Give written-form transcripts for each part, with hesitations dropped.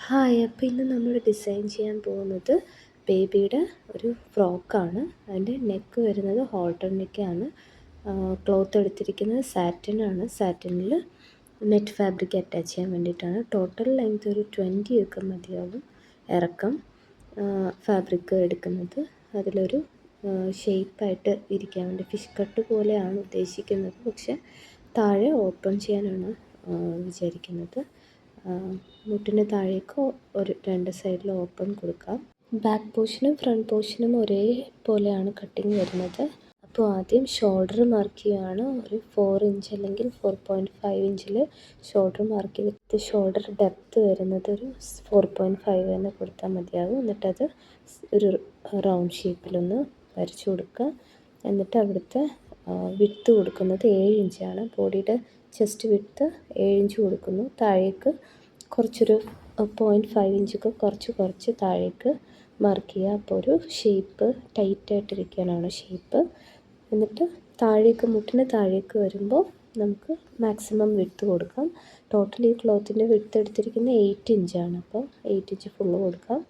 Hi, അപ്പോൾ ഇന്ന് നമ്മൾ ഡിസൈൻ ചെയ്യാൻ പോകുന്നത് ബേബിയുടെ ഒരു ഫ്രോക്കാണ്. അതിൻ്റെ നെക്ക് വരുന്നത് ഹോൾട്ടർ നെക്കാണ്. ക്ലോത്ത് എടുത്തിരിക്കുന്നത് സാറ്റിനാണ്. സാറ്റിനിൽ നെറ്റ് ഫാബ്രിക് അറ്റാച്ച് ചെയ്യാൻ വേണ്ടിയിട്ടാണ്. ടോട്ടൽ ലെങ്ത് ഒരു 20 ഒക്കെ മതിയാവും. ഇറക്കം ഫാബ്രിക് എടുക്കുന്നത് അതിലൊരു ഷേപ്പായിട്ട് ഇരിക്കാൻ വേണ്ടി ഫിഷ് കട്ട് പോലെയാണ് ഉദ്ദേശിക്കുന്നത്. പക്ഷേ താഴെ ഓപ്പൺ ചെയ്യാനാണ് വിചാരിക്കുന്നത്. മുട്ടിന് താഴേക്ക് ഒരു 2 സൈഡിൽ ഓപ്പൺ കൊടുക്കാം. ബാക്ക് പോർഷനും ഫ്രണ്ട് പോർഷനും ഒരേപോലെയാണ് കട്ടിങ് വരുന്നത്. അപ്പോൾ ആദ്യം ഷോൾഡർ മാർക്ക് ചെയ്യുകയാണ്. ഒരു 4 ഇഞ്ച് അല്ലെങ്കിൽ 4.5 ഇഞ്ചിൽ ഷോൾഡർ മാർക്ക് ചെയ്തിട്ട് ഷോൾഡർ ഡെപ്ത്ത് വരുന്നത് ഒരു 4.5 തന്നെ കൊടുത്താൽ മതിയാകും. എന്നിട്ടത് ഒരു റൗണ്ട് ഷേപ്പിലൊന്ന് വരച്ചു കൊടുക്കുക. എന്നിട്ട് അവിടുത്തെ വിഡ്ത്ത് കൊടുക്കുന്നത് 7 ഇഞ്ചാണ്. ബോഡിയുടെ ചെസ്റ്റ് വിഡ്ത്ത് 7 ഇഞ്ച് കൊടുക്കുന്നു. താഴേക്ക് കുറച്ചൊരു 0.5 ഇഞ്ചൊക്കെ കുറച്ച് താഴേക്ക് മാർക്ക് ചെയ്യുക. അപ്പോൾ ഒരു ഷേപ്പ് ടൈറ്റായിട്ടിരിക്കാനാണ് ഷേപ്പ്. എന്നിട്ട് താഴേക്ക് മുട്ടിന് താഴേക്ക് വരുമ്പോൾ നമുക്ക് മാക്സിമം വിഡ്ത്ത് കൊടുക്കാം. ടോട്ടൽ ഈ ക്ലോത്തിൻ്റെ വിഡ്ത്ത് എടുത്തിരിക്കുന്നത് 8 ഇഞ്ചാണ്. അപ്പോൾ 8 ഇഞ്ച് ഫുള്ള് കൊടുക്കാം.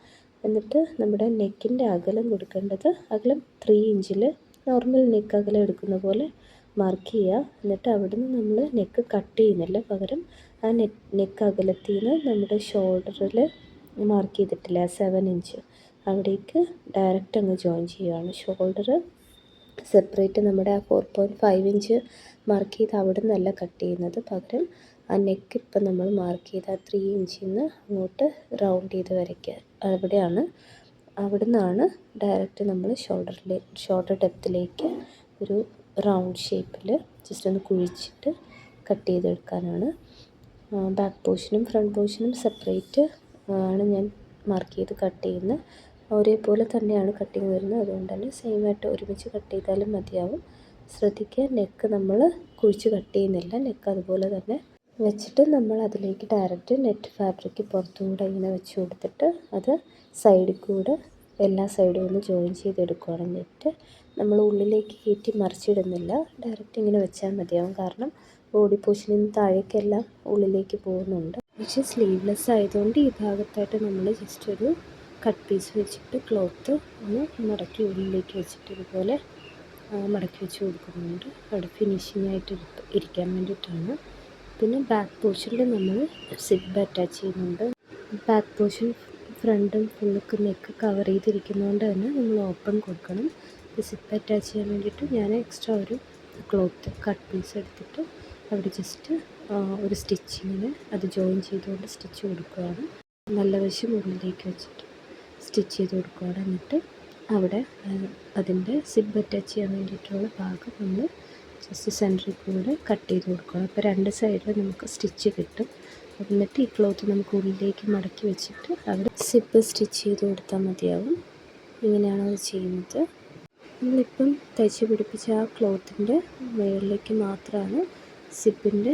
എന്നിട്ട് നമ്മുടെ നെക്കിൻ്റെ അകലം കൊടുക്കേണ്ടത് 3 ഇഞ്ചിൽ നോർമൽ നെക്ക് അകലം എടുക്കുന്ന പോലെ മാർക്ക് ചെയ്യുക. എന്നിട്ട് അവിടുന്ന് നമ്മൾ നെക്ക് കട്ട് ചെയ്യുന്നില്ല, പകരം ആ നെക്ക് അകലത്തിൽ നിന്ന് നമ്മുടെ ഷോൾഡറിൽ മാർക്ക് ചെയ്തിട്ടില്ല 7 ഇഞ്ച് അവിടേക്ക് ഡയറക്റ്റ് അങ്ങ് ജോയിൻ ചെയ്യുകയാണ്. ഷോൾഡർ സെപ്പറേറ്റ് നമ്മുടെ ആ 4.5 ഇഞ്ച് മാർക്ക് ചെയ്ത് അവിടെ നിന്നല്ല കട്ട് ചെയ്യുന്നത്, പകരം ആ നെക്ക് ഇപ്പം നമ്മൾ മാർക്ക് ചെയ്ത 3 ഇഞ്ചിൽ നിന്ന് അങ്ങോട്ട് റൗണ്ട് ചെയ്ത് വരയ്ക്കുക. അവിടെ നിന്നാണ് ഡയറക്റ്റ് നമ്മൾ ഷോൾഡർ ഡെപ്തിലേക്ക് ഒരു റൗണ്ട് ഷേപ്പിൽ ജസ്റ്റ് ഒന്ന് കുഴിച്ചിട്ട് കട്ട് ചെയ്തെടുക്കാനാണ്. ബാക്ക് പോർഷനും ഫ്രണ്ട് പോർഷനും സെപ്പറേറ്റ് ആണ് ഞാൻ മാർക്ക് ചെയ്ത് കട്ട് ചെയ്യുന്നത്. ഒരേപോലെ തന്നെയാണ് കട്ടിങ് വരുന്നത്. അതുകൊണ്ട് തന്നെ സെയിമായിട്ട് ഒരുമിച്ച് കട്ട് ചെയ്താലും മതിയാവും. ശ്രദ്ധിക്കുക, നെക്ക് നമ്മൾ കുഴിച്ച് കട്ട് ചെയ്യുന്നില്ല. നെക്ക് അതുപോലെ തന്നെ വെച്ചിട്ട് നമ്മൾ അതിലേക്ക് ഡയറക്റ്റ് നെറ്റ് ഫാബ്രിക് പുറത്തുകൂടെ ഇങ്ങനെ വെച്ച് കൊടുത്തിട്ട് അത് സൈഡിൽ കൂടെ എല്ലാ സൈഡും ഒന്ന് ജോയിൻ ചെയ്തെടുക്കുകയാണ്. നെറ്റ് നമ്മൾ ഉള്ളിലേക്ക് കയറ്റി മറിച്ചിടുന്നില്ല, ഡയറക്റ്റ് ഇങ്ങനെ വെച്ചാൽ മതിയാവും. കാരണം ബോഡി പോർഷനിൽ നിന്ന് താഴേക്കെല്ലാം ഉള്ളിലേക്ക് പോകുന്നുണ്ട്. പക്ഷേ സ്ലീവ്ലെസ് ആയതുകൊണ്ട് ഈ ഭാഗത്തായിട്ട് നമ്മൾ ജസ്റ്റ് ഒരു കട്ട് പീസ് വെച്ചിട്ട് ക്ലോത്ത് ഒന്ന് മടക്കി ഉള്ളിലേക്ക് വെച്ചിട്ട് ഇതുപോലെ മടക്കി വെച്ച് കൊടുക്കുന്നുണ്ട്. അവിടെ ഫിനിഷിംഗ് ആയിട്ട് ഇരിക്കാൻ വേണ്ടിയിട്ടാണ്. പിന്നെ ബാക്ക് പോർഷനിൽ നമ്മൾ സിബ് അറ്റാച്ച് ചെയ്യുന്നുണ്ട്. ബാക്ക് പോർഷൻ ഫ്രണ്ടും ഫുള്ളൊക്കെ നെക്ക് കവർ ചെയ്തിരിക്കുന്നതുകൊണ്ട് തന്നെ നമ്മൾ ഓപ്പൺ കൊടുക്കണം. സിബ് അറ്റാച്ച് ചെയ്യാൻ വേണ്ടിയിട്ട് ഞാൻ എക്സ്ട്രാ ഒരു ക്ലോത്ത് കട്ട് പീസ് എടുത്തിട്ട് അവിടെ ജസ്റ്റ് ഒരു സ്റ്റിച്ചിങ്ങിന് അത് ജോയിൻ ചെയ്തുകൊണ്ട് സ്റ്റിച്ച് കൊടുക്കുകയാണ്. നല്ല വശം ഉള്ളിലേക്ക് വെച്ചിട്ട് സ്റ്റിച്ച് ചെയ്ത് കൊടുക്കുകയാണ്. എന്നിട്ട് അവിടെ അതിൻ്റെ സിബ് അറ്റാച്ച് ചെയ്യാൻ വേണ്ടിയിട്ടുള്ള ഭാഗം നമ്മൾ ജസ്റ്റ് സെൻറ്ററിൽ കൂടെ കട്ട് ചെയ്ത് കൊടുക്കുകയാണ്. അപ്പോൾ 2 സൈഡിൽ നമുക്ക് സ്റ്റിച്ച് കിട്ടും. എന്നിട്ട് ഈ ക്ലോത്ത് നമുക്ക് ഉള്ളിലേക്ക് മടക്കി വെച്ചിട്ട് അവിടെ സിബ് സ്റ്റിച്ച് ചെയ്ത് കൊടുത്താൽ മതിയാവും. ഇങ്ങനെയാണ് അത് ചെയ്യുന്നത്. നമ്മളിപ്പം തയ്ച്ച് പിടിപ്പിച്ച ആ ക്ലോത്തിൻ്റെ മുകളിലേക്ക് മാത്രമാണ് സിബിൻ്റെ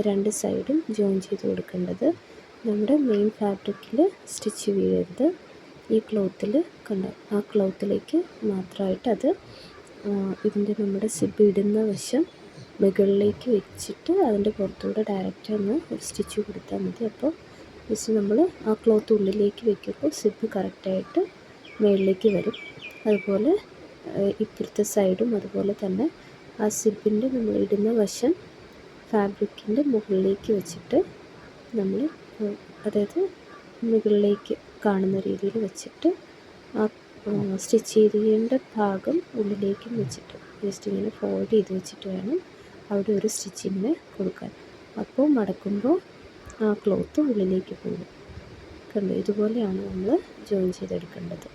2 സൈഡും ജോയിൻ ചെയ്ത് കൊടുക്കേണ്ടത്. നമ്മുടെ മെയിൻ ഫാബ്രിക്കിൽ സ്റ്റിച്ച് വീഴരുത്. ഈ ക്ലോത്തിൽ ആ ക്ലോത്തിലേക്ക് മാത്രമായിട്ട് അത് ഇതിൻ്റെ നമ്മുടെ സിബ് ഇടുന്ന വശം മുകളിലേക്ക് വെച്ചിട്ട് അതിൻ്റെ പുറത്തൂടെ ഡയറക്റ്റ് ഒന്ന് ഒരു സ്റ്റിച്ച് കൊടുത്താൽ മതി. അപ്പോൾ ജസ്റ്റ് നമ്മൾ ആ ക്ലോത്ത് ഉള്ളിലേക്ക് വെക്കുമ്പോൾ സിബ് കറക്റ്റായിട്ട് മുകളിലേക്ക് വരും. അതുപോലെ ഇപ്പുറത്തെ സൈഡും അതുപോലെ തന്നെ ആ സിബിൻ്റെ നമ്മൾ ഇടുന്ന വശം ഫാബ്രിക്കിൻ്റെ മുകളിലേക്ക് വെച്ചിട്ട് നമ്മൾ അതായത് മുകളിലേക്ക് കാണുന്ന രീതിയിൽ വെച്ചിട്ട് ആ സ്റ്റിച്ച് ചെയ്യേണ്ട ഭാഗം ഉള്ളിലേക്കും വെച്ചിട്ട് ജസ്റ്റ് ഇങ്ങനെ ഫോൾഡ് ചെയ്ത് വെച്ചിട്ട് വേണം അവിടെ ഒരു സ്റ്റിച്ചിങ്ങിന് കൊടുക്കാൻ. അപ്പോൾ മടക്കുമ്പോൾ ആ ക്ലോത്ത് ഉള്ളിലേക്ക് പോകും. കണ്ടു, ഇതുപോലെയാണ് നമ്മൾ ജോയിൻ ചെയ്തെടുക്കേണ്ടത്.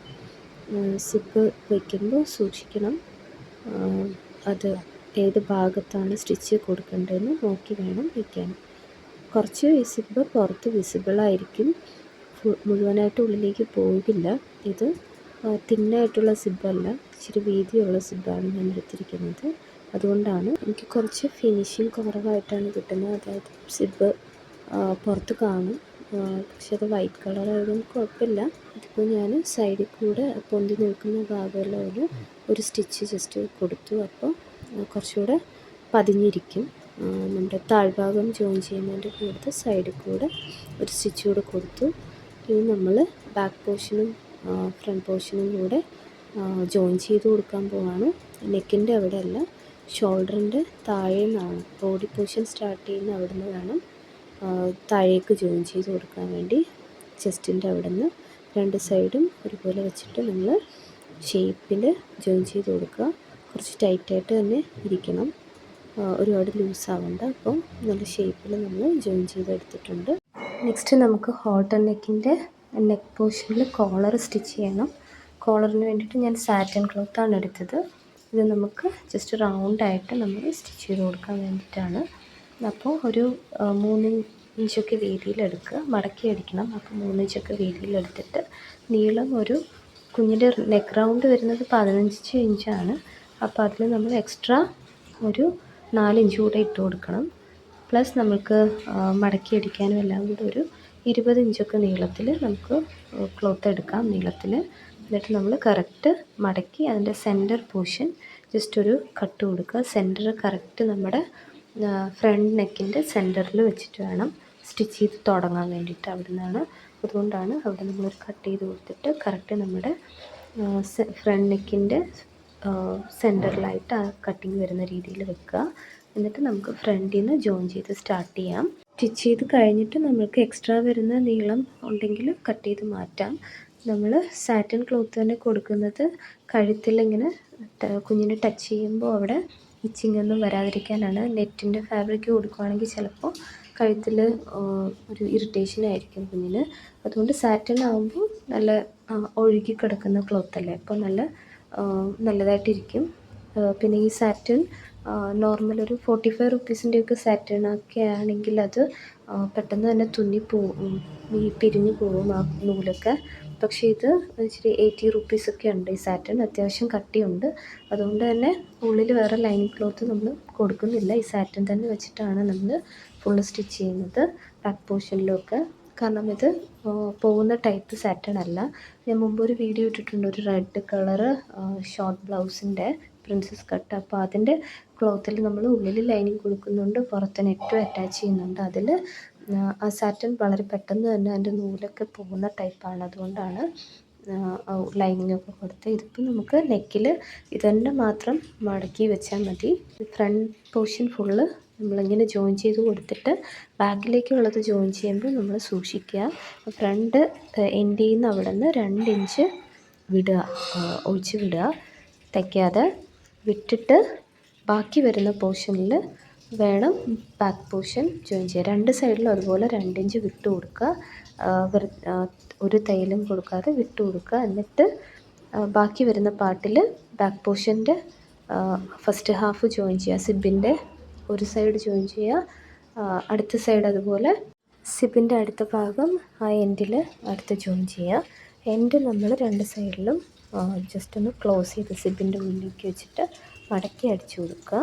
സിബ് വയ്ക്കുമ്പോൾ സൂക്ഷിക്കണം, അത് ഏത് ഭാഗത്താണ് സ്റ്റിച്ച് കൊടുക്കേണ്ടതെന്ന് നോക്കി വേണം വയ്ക്കാൻ. കുറച്ച് ഈ സിബ് പുറത്ത് വിസിബിളായിരിക്കും, മുഴുവനായിട്ട് ഉള്ളിലേക്ക് പോകില്ല. ഇത് തിന്നായിട്ടുള്ള സിബല്ല, ഇച്ചിരി വീതിയുള്ള സിബാണ് ഞാൻ എടുത്തിരിക്കുന്നത്. അതുകൊണ്ടാണ് എനിക്ക് കുറച്ച് ഫിനിഷിങ് കുറവായിട്ടാണ് കിട്ടുന്നത്. അതായത് സിബ് പുറത്ത് കാണും, പക്ഷെ അത് വൈറ്റ് കളർ ആയതുകൊണ്ട് കുഴപ്പമില്ല. ഇതിപ്പോൾ ഞാൻ സൈഡിൽ കൂടെ പൊന്തി നിൽക്കുന്ന ഭാഗമുള്ള ഒരു സ്റ്റിച്ച് ജസ്റ്റ് കൊടുത്തു. അപ്പോൾ കുറച്ചുകൂടെ പതിഞ്ഞിരിക്കും. നമ്മുടെ താഴ്ഭാഗം ജോയിൻ ചെയ്യുന്നതിൻ്റെ കൂടെ സൈഡിൽ കൂടെ ഒരു സ്റ്റിച്ച് കൂടെ കൊടുത്തു. ഇനി നമ്മൾ ബാക്ക് പോർഷനും ഫ്രണ്ട് പോർഷനും കൂടെ ജോയിൻ ചെയ്ത് കൊടുക്കാൻ പോവാണ്. നെക്കിൻ്റെ അവിടെ അല്ല, ഷോൾഡറിൻ്റെ താഴെ നിന്നാണ്, ബോഡി പോർഷൻ സ്റ്റാർട്ട് ചെയ്യുന്ന അവിടെ നിന്ന് വേണം താഴേക്ക് ജോയിൻ ചെയ്ത് കൊടുക്കാൻ വേണ്ടി. ചെസ്റ്റിൻ്റെ അവിടെ നിന്ന് രണ്ട് സൈഡും ഒരുപോലെ വെച്ചിട്ട് നമ്മൾ ഷേപ്പിൽ ജോയിൻ ചെയ്ത് കൊടുക്കുക. കുറച്ച് ടൈറ്റായിട്ട് തന്നെ ഇരിക്കണം, ഒരുപാട് ലൂസ് ആവണ്ട. അപ്പോൾ നല്ല ഷേപ്പിൽ നമ്മൾ ജോയിൻ ചെയ്തെടുത്തിട്ടുണ്ട്. നെക്സ്റ്റ് നമുക്ക് ഹോട്ട് നെക്കിൻ്റെ നെക്ക് പോർഷനിൽ കോളർ സ്റ്റിച്ച് ചെയ്യണം. കോളറിന് വേണ്ടിയിട്ട് ഞാൻ സാറ്റൻ ക്ലോത്താണ് എടുത്തത്. ഇത് നമുക്ക് ജസ്റ്റ് റൗണ്ടായിട്ട് നമ്മൾ സ്റ്റിച്ച് ചെയ്ത് കൊടുക്കാൻ വേണ്ടിയിട്ടാണ്. അപ്പോൾ ഒരു 3 ഇഞ്ചൊക്കെ വീതിയിലെടുക്കുക, മടക്കി അടിക്കണം. അപ്പോൾ 3 ഇഞ്ചൊക്കെ വീതിയിലെടുത്തിട്ട് നീളം ഒരു കുഞ്ഞിൻ്റെ നെക്ക് റൗണ്ട് വരുന്നത് 15 ഇഞ്ചാണ്. അപ്പോൾ അതിൽ നമ്മൾ എക്സ്ട്രാ ഒരു 4 ഇഞ്ച് കൂടെ ഇട്ട് കൊടുക്കണം. പ്ലസ് നമുക്ക് മടക്കി അടിക്കാനും എല്ലാം കൂടെ ഒരു 20 ഇഞ്ചൊക്കെ നീളത്തിൽ നമുക്ക് ക്ലോത്ത് എടുക്കാം നീളത്തിൽ. എന്നിട്ട് നമ്മൾ കറക്റ്റ് മടക്കി അതിൻ്റെ സെൻറ്റർ പോർഷൻ ജസ്റ്റ് ഒരു കട്ട് കൊടുക്കുക. സെൻറ്റർ കറക്റ്റ് നമ്മുടെ ഫ്രണ്ട് നെക്കിൻ്റെ സെൻറ്ററിൽ വെച്ചിട്ട് വേണം സ്റ്റിച്ച് ചെയ്ത് തുടങ്ങാൻ വേണ്ടിയിട്ട്. അവിടെ നിന്നാണ്, അതുകൊണ്ടാണ് അവിടെ നമ്മളൊരു കട്ട് ചെയ്ത് കൊടുത്തിട്ട് കറക്റ്റ് നമ്മുടെ ഫ്രണ്ട് നെക്കിൻ്റെ സെൻറ്ററിലായിട്ട് ആ കട്ടിങ് വരുന്ന രീതിയിൽ വെക്കുക. എന്നിട്ട് നമുക്ക് ഫ്രണ്ടിൽ നിന്ന് ജോയിൻ ചെയ്ത് സ്റ്റാർട്ട് ചെയ്യാം. സ്റ്റിച്ച് ചെയ്ത് കഴിഞ്ഞിട്ട് നമുക്ക് എക്സ്ട്രാ വരുന്ന നീളം ഉണ്ടെങ്കിൽ കട്ട് ചെയ്ത് മാറ്റാം. നമ്മൾ സാറ്റിൻ ക്ലോത്ത് തന്നെ കൊടുക്കുന്നത് കഴുത്തിൽ ഇങ്ങനെ കുഞ്ഞിനെ ടച്ച് ചെയ്യുമ്പോൾ അവിടെ ഇച്ചിങ് ഒന്നും വരാതിരിക്കാനാണ്. നെറ്റിൻ്റെ ഫാബ്രിക് കൊടുക്കുകയാണെങ്കിൽ ചിലപ്പോൾ കഴുത്തിൽ ഒരു ഇറിറ്റേഷൻ ആയിരിക്കും കുഞ്ഞിന്. അതുകൊണ്ട് സാറ്റിൻ ആകുമ്പോൾ നല്ല ഒഴുകി കിടക്കുന്ന ക്ലോത്തല്ലേ, അപ്പോൾ നല്ലതായിട്ടിരിക്കും. പിന്നെ ഈ സാറ്റിൻ നോർമൽ ഒരു 45 റുപ്പീസിൻ്റെയൊക്കെ സാറ്റിനൊക്കെ ആണെങ്കിൽ അത് പെട്ടെന്ന് തന്നെ തുന്നിപ്പോവും, പിരിഞ്ഞു പോവും ആ നൂലൊക്കെ. പക്ഷേ ഇത് ഇച്ചിരി 80 റുപ്പീസൊക്കെ ഉണ്ട് ഈ സാറ്റിൻ. അത്യാവശ്യം കട്ടിയുണ്ട്. അതുകൊണ്ട് തന്നെ ഉള്ളിൽ വേറെ ലൈനിങ് ക്ലോത്ത് നമ്മൾ കൊടുക്കുന്നില്ല. ഈ സാറ്റിൻ തന്നെ വെച്ചിട്ടാണ് നമ്മൾ ഫുള്ള് സ്റ്റിച്ച് ചെയ്യുന്നത് ബാക്ക് പോർഷനിലൊക്കെ. കാരണം ഇത് പോകുന്ന ടൈപ്പ് സാറ്റിൻ അല്ല. ഞാൻ മുമ്പൊരു വീഡിയോ ഇട്ടിട്ടുണ്ട്, ഒരു റെഡ് കളറ് ഷോർട്ട് ബ്ലൗസിൻ്റെ പ്രിൻസസ് കട്ട്. അപ്പോൾ അതിൻ്റെ ക്ലോത്തിൽ നമ്മൾ ഉള്ളിൽ ലൈനിങ് കൊടുക്കുന്നുണ്ട്, പുറത്ത് നെറ്റും അറ്റാച്ച് ചെയ്യുന്നുണ്ട്. അതിൽ ആ സാറ്റിൻ വളരെ പെട്ടെന്ന് തന്നെ അതിൻ്റെ നൂലൊക്കെ പോകുന്ന ടൈപ്പാണ്. അതുകൊണ്ടാണ് ലൈനിങ്ങൊക്കെ കൊടുത്ത്. ഇതിപ്പോൾ നമുക്ക് നെക്കിൽ ഇതന്നെ മാത്രം മടക്കി വെച്ചാൽ മതി. ഫ്രണ്ട് പോർഷൻ ഫുള്ള് നമ്മളിങ്ങനെ ജോയിൻ ചെയ്ത് കൊടുത്തിട്ട് ബാക്കിലേക്കുള്ളത് ജോയിൻ ചെയ്യുമ്പോൾ നമ്മൾ സൂക്ഷിക്കുക. ഫ്രണ്ട് എൻഡ് ചെയ്യുന്ന അവിടെ നിന്ന് 2 ഇഞ്ച് വിടുക, ഒഴിച്ച് വിടുക, തയ്ക്കാതെ വിട്ടിട്ട് ബാക്കി വരുന്ന പോർഷനിൽ വേണം ബാക്ക് പോർഷൻ ജോയിൻ ചെയ്യുക. 2 സൈഡിലും അതുപോലെ 2 ഇഞ്ച് വിട്ട് കൊടുക്കുക. ഒരു തയ്യലും കൊടുക്കാതെ വിട്ട് കൊടുക്കുക. എന്നിട്ട് ബാക്കി വരുന്ന പാർട്ടിൽ ബാക്ക് പോർഷൻ്റെ ഫസ്റ്റ് ഹാഫ് ജോയിൻ ചെയ്യുക. സിബിൻ്റെ ഒരു സൈഡ് ജോയിൻ ചെയ്യുക, അടുത്ത സൈഡ് അതുപോലെ സിബിൻ്റെ അടുത്ത ഭാഗം ആ എൻഡിൽ അടുത്ത് ജോയിൻ ചെയ്യുക. എൻഡ് നമ്മൾ 2 സൈഡിലും ജസ്റ്റ് ഒന്ന് ക്ലോസ് ചെയ്ത് സിബിൻ്റെ ഉള്ളിലേക്ക് വെച്ചിട്ട് മടക്കി അടിച്ചു കൊടുക്കുക.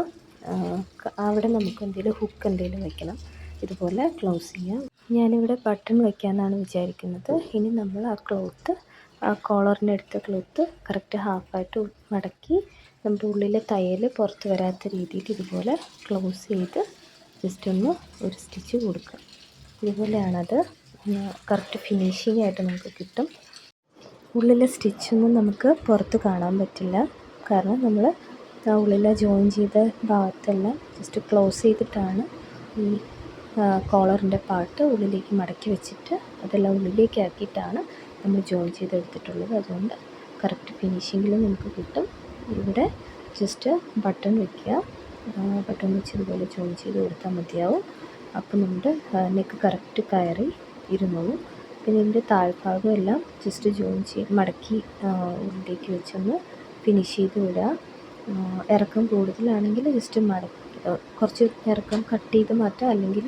അവിടെ നമുക്ക് എന്തെങ്കിലും ഹുക്ക് എന്തെങ്കിലും വെക്കണം. ഇതുപോലെ ക്ലോസ് ചെയ്യാം. ഞാനിവിടെ ബട്ടൺ വയ്ക്കാമെന്നാണ് വിചാരിക്കുന്നത്. ഇനി നമ്മൾ ആ ക്ലോത്ത്, ആ കോളറിൻ്റെ അടുത്ത ക്ലോത്ത് കറക്റ്റ് ഹാഫായിട്ട് മടക്കി നമ്മുടെ ഉള്ളിലെ തയ്യൽ പുറത്ത് വരാത്ത രീതിയിൽ ഇതുപോലെ ക്ലോസ് ചെയ്ത് ജസ്റ്റ് ഒന്ന് ഒരു സ്റ്റിച്ച് കൊടുക്കുക. ഇതുപോലെയാണത്. കറക്റ്റ് ഫിനിഷിംഗ് ആയിട്ട് നമുക്ക് കിട്ടും. ഉള്ളിലെ സ്റ്റിച്ചൊന്നും നമുക്ക് പുറത്ത് കാണാൻ പറ്റില്ല, കാരണം നമ്മൾ ആ ഉള്ളിലെ ജോയിൻ ചെയ്ത ഭാഗത്തെല്ലാം ജസ്റ്റ് ക്ലോസ് ചെയ്തിട്ടാണ് ഈ കോളറിൻ്റെ പാർട്ട് ഉള്ളിലേക്ക് മടക്കി വെച്ചിട്ട് അതെല്ലാം ഉള്ളിലേക്ക് ആക്കിയിട്ടാണ് നമ്മൾ ജോയിൻ ചെയ്തെടുത്തിട്ടുള്ളത്. അതുകൊണ്ട് കറക്റ്റ് ഫിനിഷിങ്ങിൽ നമുക്ക് കിട്ടും. ഇവിടെ ജസ്റ്റ് ബട്ടൺ വയ്ക്കുക, ബട്ടൺ വെച്ച് ഇതുപോലെ ജോയിൻ ചെയ്ത് കൊടുത്താൽ മതിയാവും. അപ്പോൾ നമ്മുടെ നെക്ക് കറക്റ്റ് കയറി ഇരുന്നോളും. പിന്നെ ഇതിൻ്റെ താഴ്ഭാഗം എല്ലാം ജസ്റ്റ് ജോയിൻ മടക്കി ഉള്ളിലേക്ക് വെച്ചൊന്ന് ഫിനിഷ് ചെയ്ത് വിടുക. ഇറക്കം കൂടുതലാണെങ്കിൽ ജസ്റ്റ് കുറച്ച് ഇറക്കം കട്ട് ചെയ്ത് മാറ്റാം, അല്ലെങ്കിൽ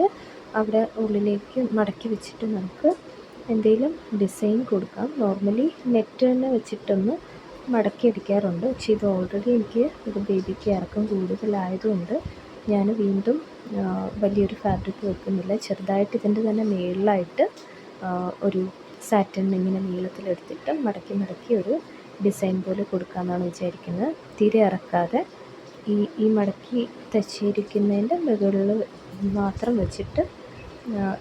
അവിടെ ഉള്ളിലേക്ക് മടക്കി വെച്ചിട്ട് നമുക്ക് എന്തെങ്കിലും ഡിസൈൻ കൊടുക്കാം. നോർമലി നെറ്റ് തന്നെ വെച്ചിട്ടൊന്ന് മടക്കി അടിക്കാറുണ്ട്. പക്ഷേ ഇത് ഓൾറെഡി എനിക്ക് ഒരു ബേബിക്ക് ഇറക്കം കൂടുതലായതുകൊണ്ട് ഞാൻ വീണ്ടും വലിയൊരു ഫാബ്രിക് വെക്കുന്നില്ല. ചെറുതായിട്ട് ഇതിൻ്റെ തന്നെ മേളിലായിട്ട് ഒരു സാറ്റിൻ ഇങ്ങനെ നീളത്തിലെടുത്തിട്ട് മടക്കി ഒരു ഡിസൈൻ പോലെ കൊടുക്കാമെന്നാണ് വിചാരിക്കുന്നത്. തീരെ ഇറക്കാതെ ഈ മടക്കി തച്ചിരിക്കുന്നതിൻ്റെ മുകളിൽ മാത്രം വെച്ചിട്ട്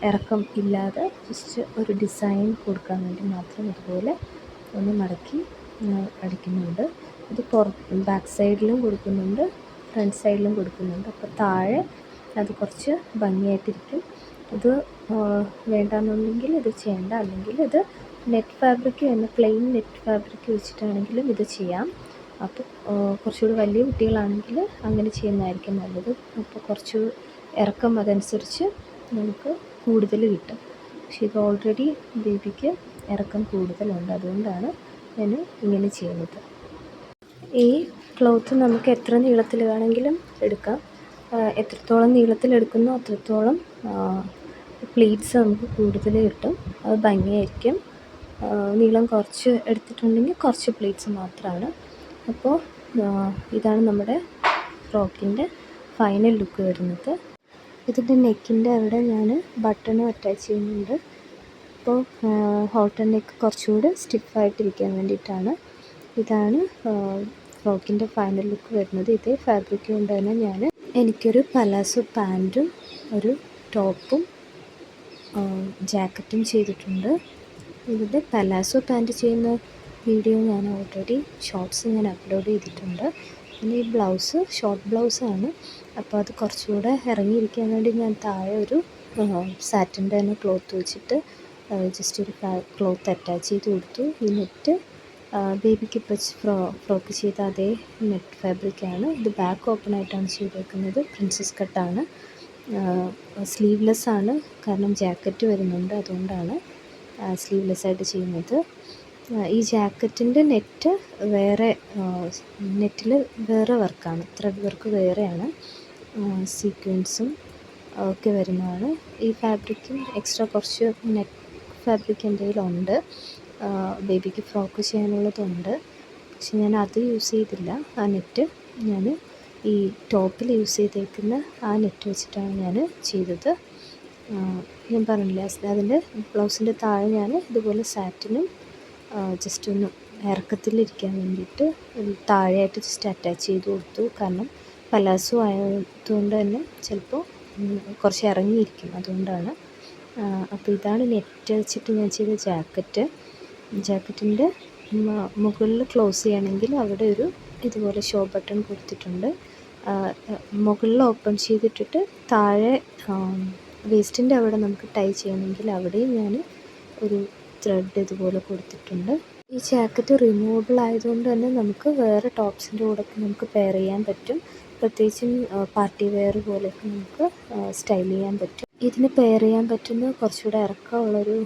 ഇറക്കം ഇല്ലാതെ ജസ്റ്റ് ഒരു ഡിസൈൻ കൊടുക്കാൻ വേണ്ടി മാത്രം ഇതുപോലെ ഒന്ന് മടക്കി അടിക്കുന്നുണ്ട്. ഇത് ബാക്ക് സൈഡിലും കൊടുക്കുന്നുണ്ട്, ഫ്രണ്ട് സൈഡിലും കൊടുക്കുന്നുണ്ട്. അപ്പോൾ താഴെ അത് കുറച്ച് ഭംഗിയായിട്ടിരിക്കും. ഇത് വേണ്ടാന്നുണ്ടെങ്കിൽ ഇത് ചെയ്യേണ്ട, അല്ലെങ്കിൽ ഇത് നെറ്റ് ഫാബ്രിക് തന്നെ പ്ലെയിൻ നെറ്റ് ഫാബ്രിക് വെച്ചിട്ടാണെങ്കിലും ഇത് ചെയ്യാം. അപ്പോൾ കുറച്ചുകൂടി വലിയ കുട്ടികളാണെങ്കിൽ അങ്ങനെ ചെയ്യുന്നതായിരിക്കും നല്ലത്. അപ്പോൾ കുറച്ച് ഇറക്കം അതനുസരിച്ച് നമുക്ക് കൂടുതൽ കിട്ടും. പക്ഷേ ഇത് ഓൾറെഡി ബേബിക്ക് ഇറക്കം കൂടുതലുണ്ട്, അതുകൊണ്ടാണ് ഞാൻ ഇങ്ങനെ ചെയ്യുന്നത്. ഈ ക്ലോത്ത് നമുക്ക് എത്ര നീളത്തിൽ വേണമെങ്കിലും എടുക്കാം. എത്രത്തോളം നീളത്തിലെടുക്കുന്നോ അത്രത്തോളം പ്ലീറ്റ്സ് നമുക്ക് കൂടുതൽ കിട്ടും, അത് ഭംഗിയായിരിക്കും. നീളം കുറച്ച് എടുത്തിട്ടുണ്ടെങ്കിൽ കുറച്ച് പ്ലീറ്റ്സ് മാത്രമാണ്. അപ്പോൾ ഇതാണ് നമ്മുടെ ഫ്രോക്കിൻ്റെ ഫൈനൽ ലുക്ക് വരുന്നത്. ഇതിൻ്റെ നെക്കിൻ്റെ അവിടെ ഞാൻ ബട്ടണും അറ്റാച്ച് ചെയ്യുന്നുണ്ട്. അപ്പോൾ ഹോൾട്ടർ നെക്ക് കുറച്ചുകൂടി സ്റ്റിഫായിട്ടിരിക്കാൻ വേണ്ടിയിട്ടാണ്. ഇതാണ് ഫ്രോക്കിൻ്റെ ഫൈനൽ ലുക്ക് വരുന്നത്. ഇതേ ഫാബ്രിക് കൊണ്ട് തന്നെ എനിക്കൊരു പലാസോ പാൻറ്റും ഒരു ടോപ്പും ജാക്കറ്റും ചെയ്തിട്ടുണ്ട്. ഇതിൻ്റെ പലാസോ പാൻറ്റ് ചെയ്യുന്ന വീഡിയോ ഞാൻ ഓൾറെഡി ഷോർട്സ് ഞാൻ അപ്ലോഡ് ചെയ്തിട്ടുണ്ട്. പിന്നെ ഈ ബ്ലൗസ് ഷോർട്ട് ബ്ലൗസാണ്. അപ്പോൾ അത് കുറച്ചുകൂടെ ഇറങ്ങിയിരിക്കാൻ വേണ്ടി ഞാൻ താഴെ ഒരു സാറ്റിൻ്റെ തന്നെ ക്ലോത്ത് വെച്ചിട്ട് ജസ്റ്റ് ഒരു ക്ലോത്ത് അറ്റാച്ച് ചെയ്ത് കൊടുത്തു. ഈ നെറ്റ് ബേബിക്ക് ഇപ്പോൾ ഫ്രോക്ക് ചെയ്ത അതേ നെറ്റ് ഫാബ്രിക്കാണ്. ഇത് ബാക്ക് ഓപ്പൺ ആയിട്ടാണ് ചെയ്തേക്കുന്നത്. പ്രിൻസസ് കട്ടാണ്, സ്ലീവ്ലെസ് ആണ്, കാരണം ജാക്കറ്റ് വരുന്നുണ്ട്, അതുകൊണ്ടാണ് സ്ലീവ്ലെസ് ആയിട്ട് ചെയ്യുന്നത്. ഈ ജാക്കറ്റിൻ്റെ നെറ്റ് വേറെ, നെറ്റിൽ വേറെ വർക്കാണ്, ത്രെഡ് വർക്ക് വേറെയാണ്, സീക്വൻസും ഒക്കെ വരുന്നതാണ്. ഈ ഫാബ്രിക്കും എക്സ്ട്രാ കുറച്ച് നെറ്റ് ഫാബ്രിക് എൻ്റെ കയ്യിലുണ്ട്, ബേബിക്ക് ഫ്രോക്ക് ചെയ്യാനുള്ളതുണ്ട്. പക്ഷെ ഞാൻ അത് യൂസ് ചെയ്തില്ല. ആ നെറ്റ് ഞാൻ ഈ ടോപ്പിൽ യൂസ് ചെയ്തേക്കുന്ന ആ നെറ്റ് വെച്ചിട്ടാണ് ഞാൻ ചെയ്തത്. ഞാൻ പറഞ്ഞില്ല, അതിൻ്റെ ബ്ലൗസിൻ്റെ താഴെ ഞാൻ ഇതുപോലെ സാറ്റിനും ജസ്റ്റ് ഒന്ന് ഇറക്കത്തിലിരിക്കാൻ വേണ്ടിയിട്ട് താഴെയായിട്ട് ജസ്റ്റ് അറ്റാച്ച് ചെയ്ത് കൊടുത്തു. കാരണം പലാസോ ആയതുകൊണ്ട് തന്നെ ചിലപ്പോൾ കുറച്ച് ഇറങ്ങിയിരിക്കും, അതുകൊണ്ടാണ്. അപ്പോൾ ഇതാണ് നെറ്റ് വെച്ചിട്ട് ഞാൻ ചെയ്ത ജാക്കറ്റിൻ്റെ മുകളിൽ ക്ലോസ് ചെയ്യണമെങ്കിൽ അവിടെ ഒരു ഇതുപോലെ ഷോ ബട്ടൺ കൊടുത്തിട്ടുണ്ട്. മുകളിൽ ഓപ്പൺ ചെയ്തിട്ടിട്ട് താഴെ വേസ്റ്റിൻ്റെ അവിടെ നമുക്ക് ടൈ ചെയ്യണമെങ്കിൽ അവിടെയും ഞാൻ ഒരു ത്രെഡ് ഇതുപോലെ കൊടുത്തിട്ടുണ്ട്. ഈ ജാക്കറ്റ് റിമൂവബിൾ ആയതുകൊണ്ട് തന്നെ നമുക്ക് വേറെ ടോപ്സിൻ്റെ കൂടെ നമുക്ക് പെയർ ചെയ്യാൻ പറ്റും. പ്രത്യേകിച്ചും പാർട്ടി വെയർ പോലെയൊക്കെ നമുക്ക് സ്റ്റൈൽ ചെയ്യാൻ പറ്റും. ഇതിന് പെയർ ചെയ്യാൻ പറ്റുന്ന കുറച്ചുകൂടെ ഇറക്കമുള്ളൊരു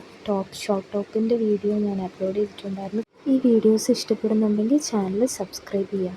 ഷോർട്ട് ടോപ്പിൻ്റെ വീഡിയോ ഞാൻ അപ്ലോഡ് ചെയ്തിട്ടുണ്ടായിരുന്നു. ഈ വീഡിയോസ് ഇഷ്ടപ്പെടുന്നുണ്ടെങ്കിൽ ചാനൽ സബ്സ്ക്രൈബ് ചെയ്യാം.